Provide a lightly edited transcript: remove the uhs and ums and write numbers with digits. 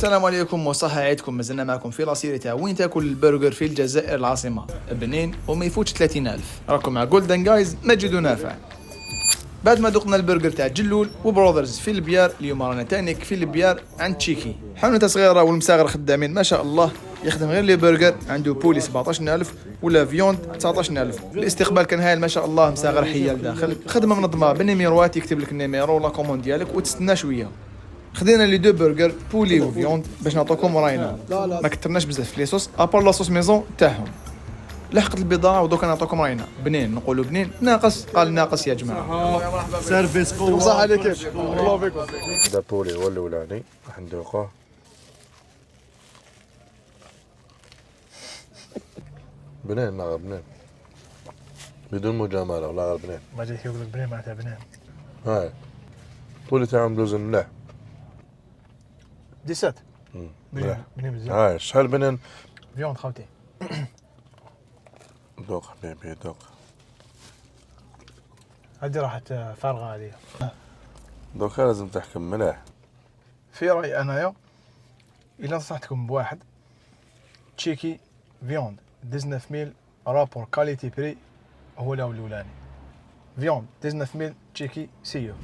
السلام عليكم وصحة عيدكم. مازلنا معكم في لاسيري تاع وين تاكل البرجر في الجزائر العاصمة بنين وما يفوتش 30,000. راكم مع جولدن جايز مجد ونافع. بعد ما ذقنا البرجر تاع جلول وبرودرز في البيار، اليوم رانا تانيك في البيار عند تشيكي، حانوت صغيرة والمساغر خدامين ما شاء الله. يخدم غير لي برجر، عنده بولي 17,000 ولا فيوند 19,000. الاستقبال كان هايل ما شاء الله، مساغر حية لداخل، خدمة منظمة بالنيميروات، يكتب لك النيميرو ولا كوموند ديالك وتستنى شوية. خدينا لي دو برجر بولي وفيوند باش نعطوكم راينا، ما كترناش بزاف في لي صوص ابار لا صوص ميزون تاعهم. لحقت البضاعه ودوكا نعطوكم راينا. بنين نقولوا بنين، ناقص قال ناقص يا جماعه. سيرفيس قوة. صح عليك الله بكم. دا بولي هو الاولاني راح ندوقوه. بنين لا بنين بدون مجاملة ولا غير بنين. ما جاي يقول لك بنين معناتها بنين. هاي بولي تاعهم دوز مليح. 17 مليح. بنين مزيان. هاي شحال بنين. فيوند خاوتي. دوق حبيبي دوق. هذه راحت فارغة هذه. دوكا لازم تحكم مليح. في رأيي أنايا إلا نصحتكم بواحد تشيكي فيوند 19,000 رابور كاليتي بري هو الأولاني. فيوند 19,000 تشيكي سيو.